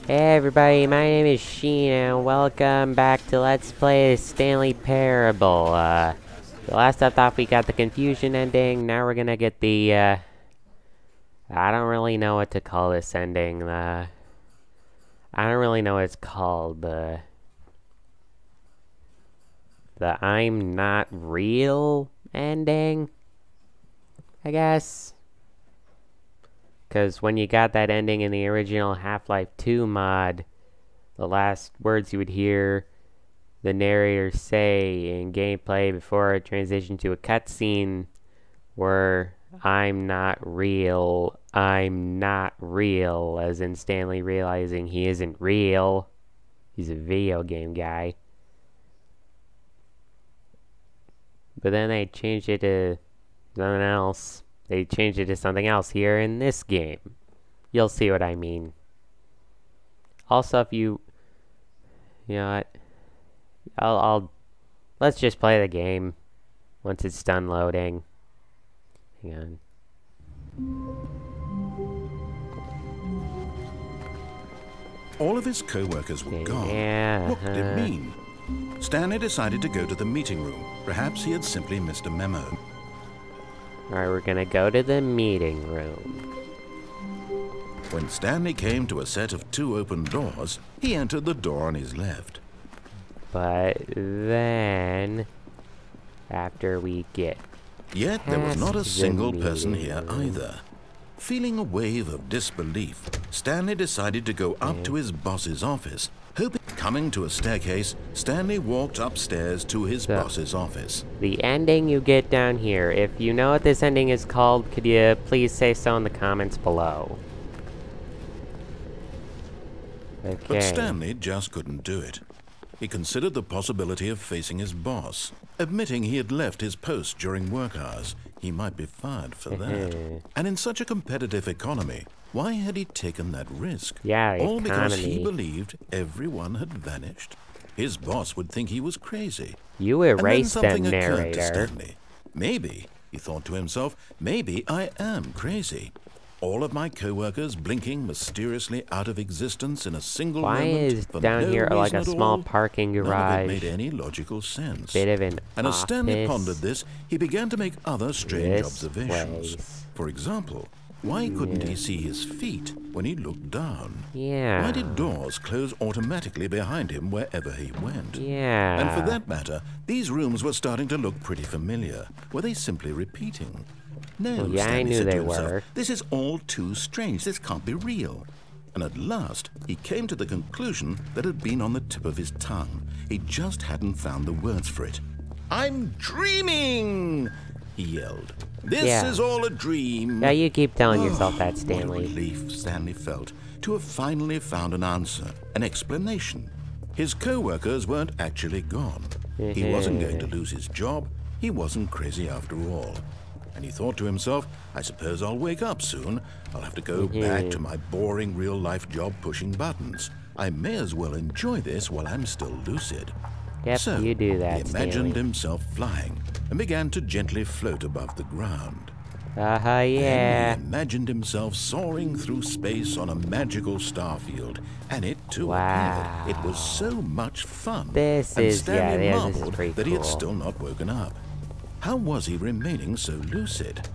Hey everybody, my name is Sheen and welcome back to Let's Play Stanley Parable. The last I thought we got the confusion ending, now we're gonna get the, I don't really know what to call this ending, I don't really know what it's called, the I'm not real ending, I guess. Because when you got that ending in the original Half-Life 2 mod, the last words you would hear the narrator say in gameplay before it transitioned to a cutscene were, I'm not real, as in Stanley realizing he isn't real. He's a video game guy. But then they changed it to something else. They changed it to something else here in this game. You'll see what I mean. Also, if you know what? Let's just play the game once it's done loading. Hang on. All of his co-workers were gone. Yeah. What did it mean? Stanley decided to go to the meeting room. Perhaps he had simply missed a memo. Alright, we're gonna go to the meeting room. When Stanley came to a set of 2 open doors, he entered the door on his left. But then, after we get Yet there was not a single person here room. either. Feeling a wave of disbelief, Stanley decided to go up to his boss's office. Coming to a staircase, Stanley walked upstairs to his boss's office. The ending you get down here. If you know what this ending is called, could you please say so in the comments below? Okay. But Stanley just couldn't do it. He considered the possibility of facing his boss. Admitting he had left his post during work hours, he might be fired for that. And in such a competitive economy, why had he taken that risk? Yeah, All because he believed everyone had vanished? His boss would think he was crazy. You erased the Occurred to narrator. Stanley. Maybe, he thought to himself, maybe I am crazy. All of my co-workers blinking mysteriously out of existence in a single Why moment is for down no here like reason a at small all? parking None of garage? it made any logical sense. Bit of an And as Stanley office pondered this, he began to make other strange this observations. place. For example, why couldn't he see his feet when he looked down? Yeah. Why did doors close automatically behind him wherever he went? Yeah. And for that matter, these rooms were starting to look pretty familiar. Were they simply repeating? No, Well, yeah, I Stanley knew said they to himself, were. this is all too strange. This can't be real. And at last, he came to the conclusion that had been on the tip of his tongue. He just hadn't found the words for it. I'm dreaming! He yelled. This is all a dream. Yeah, you keep telling yourself that, What a Stanley. relief Stanley felt to have finally found an answer, an explanation. His co-workers weren't actually gone. He wasn't going to lose his job. He wasn't crazy after all. And he thought to himself, I suppose I'll wake up soon. I'll have to go back to my boring real-life job pushing buttons. I may as well enjoy this while I'm still lucid. Yep, So, you do that, he imagined Stanley. himself flying and began to gently float above the ground. Yeah. Then he imagined himself soaring through space on a magical starfield, and it too appeared. It was so much fun. This and is- Stanley yeah, this is marveled pretty that he had cool. still not woken up. How was he remaining so lucid?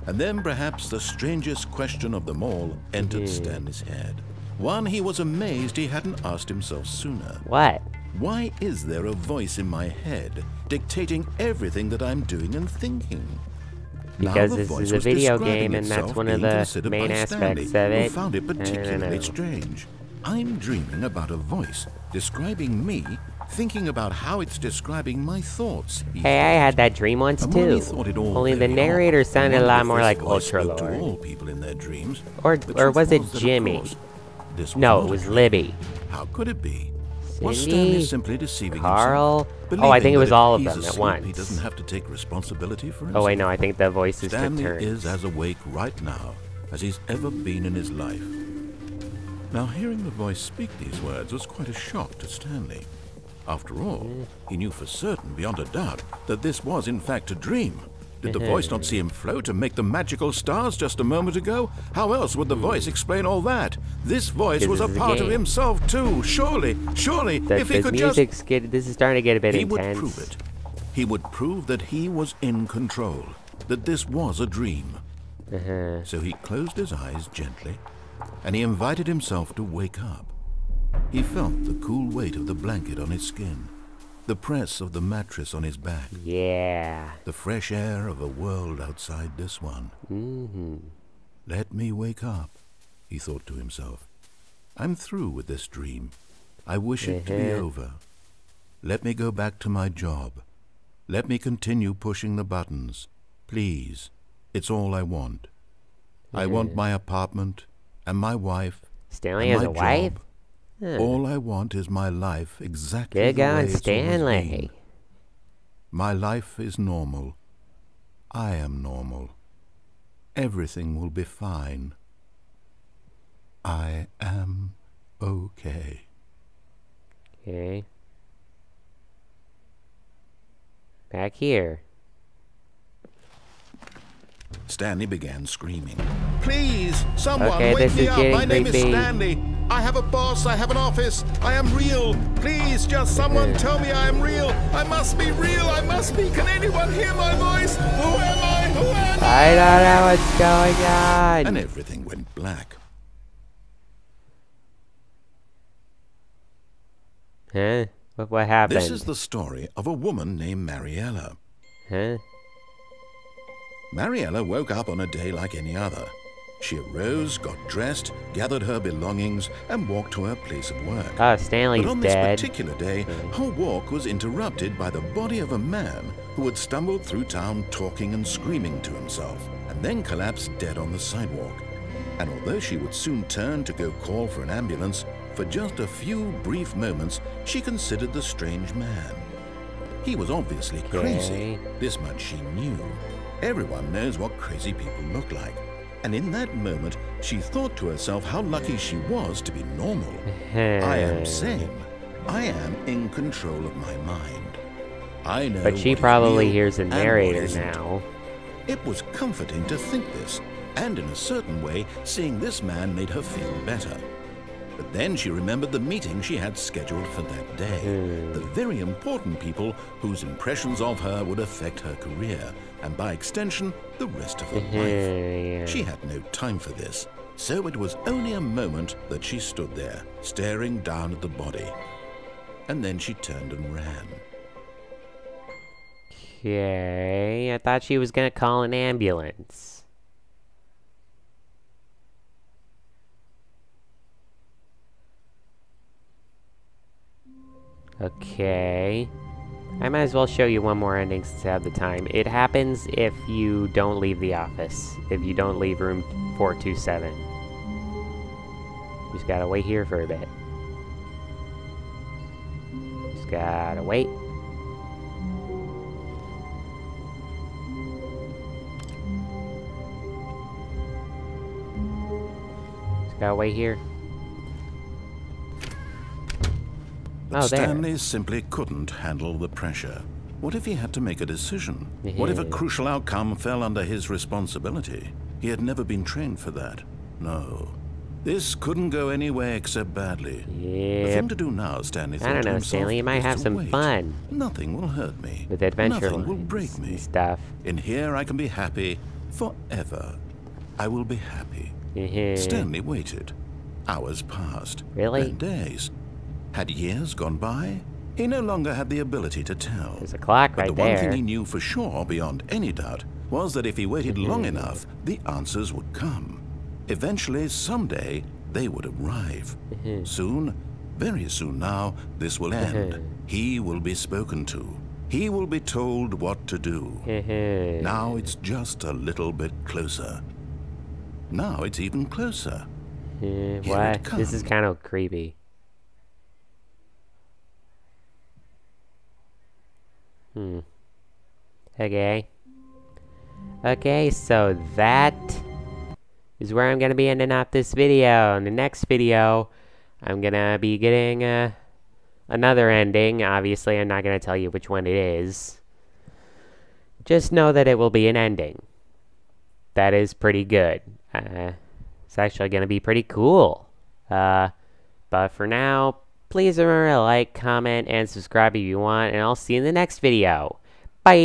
And then perhaps the strangest question of them all entered Stanley's head. One he was amazed he hadn't asked himself sooner. What? Why is there a voice in my head dictating everything that I'm doing and thinking? Because Now the this voice is a was video describing game, and that's itself one of being the considered main by aspects Stanley, of who it. found it particularly know. strange. I'm dreaming about a voice describing me, thinking about how it's describing my thoughts. he Hey, I thought. had that dream once And while he too. thought it all Only the very narrator odd, he sounded a wondered lot if more this like voice spoke Ultra to Lord. all people in their dreams. Or The truth was it that, of Jimmy? course, this was No, not it a was dream. Libby. How could it be? Was Cindy? Stanley simply deceiving Carl? himself? Oh, I think it believing was that all if of he's them at asleep, once. He doesn't have to take responsibility for himself. Oh wait, no, I think the voice is Stanley for turns. is as awake right now as he's ever been in his life. Now, hearing the voice speak these words was quite a shock to Stanley. After all, he knew for certain, beyond a doubt, that this was in fact a dream. Did the voice not see him float and make the magical stars just a moment ago? How else would the voice explain all that? This voice was a part of himself too. Surely, if he could just... This is starting to get a bit intense. He would prove it. He would prove that he was in control, that this was a dream. So he closed his eyes gently, and he invited himself to wake up. He felt the cool weight of the blanket on his skin, the press of the mattress on his back. Yeah. The fresh air of a world outside this one. Let me wake up, he thought to himself. I'm through with this dream. I wish it to be over. Let me go back to my job. Let me continue pushing the buttons. Please, it's all I want. I want my apartment and my wife. Stanley has a wife? All I want is my life exactly Good the way going, it's Stanley. always been. My life is normal. I am normal. Everything will be fine. I am okay. Okay. Back here. Stanley began screaming. Please, someone, Okay, wake this me is up. getting My name is creepy. Stanley. I have a boss. I have an office. I am real. Please, just someone tell me I am real. I must be real. I must be. Can anyone hear my voice? Who am I? Who am I? I don't know what's going on. And everything went black. Huh? What happened? This is the story of a woman named Mariella. Huh? Mariella woke up on a day like any other. She arose, got dressed, gathered her belongings, and walked to her place of work. Oh, Stanley's But on dead. this particular day, her walk was interrupted by the body of a man who had stumbled through town talking and screaming to himself, and then collapsed dead on the sidewalk. And although she would soon turn to go call for an ambulance, for just a few brief moments, she considered the strange man. He was obviously crazy. This much she knew. Everyone knows what crazy people look like. And in that moment, she thought to herself how lucky she was to be normal. I am sane. I am in control of my mind. I know. But she what is probably real hears the and what narrator isn't. now. It was comforting to think this, and in a certain way, seeing this man made her feel better. But then she remembered the meeting she had scheduled for that day. The very important people whose impressions of her would affect her career, and by extension, the rest of her life. She had no time for this, so it was only a moment that she stood there, staring down at the body. And then she turned and ran. Okay, I thought she was gonna call an ambulance. Okay. I might as well show you one more ending since I have the time. It happens if you don't leave the office. If you don't leave room 427. Just gotta wait here for a bit. Just gotta wait. Just gotta wait here. But Oh, there. Stanley simply couldn't handle the pressure. What if he had to make a decision? What if a crucial outcome fell under his responsibility? He had never been trained for that. No. This couldn't go any way except badly. The thing to do now, Stanley thought I don't to know, himself, Stanley. You might is have to some wait. fun Nothing will hurt me. with adventure Nothing will lines break me. and stuff. In here I can be happy forever. I will be happy. Stanley waited. Hours passed. Really? Then days. Had years gone by? He no longer had the ability to tell. There's a clock But right the one there. thing he knew for sure, beyond any doubt, was that if he waited long enough, the answers would come. Eventually, someday, they would arrive. Soon, very soon now, this will end. He will be spoken to. He will be told what to do. Now it's just a little bit closer. Now it's even closer. Here What? it This is comes. kind of creepy. Okay. Okay, so that is where I'm gonna be ending up this video. In the next video, I'm gonna be getting another ending. Obviously, I'm not gonna tell you which one it is. just know that it will be an ending. That is pretty good. It's actually going to be pretty cool. But for now, please remember to like, comment, and subscribe if you want, and I'll see you in the next video. Bye!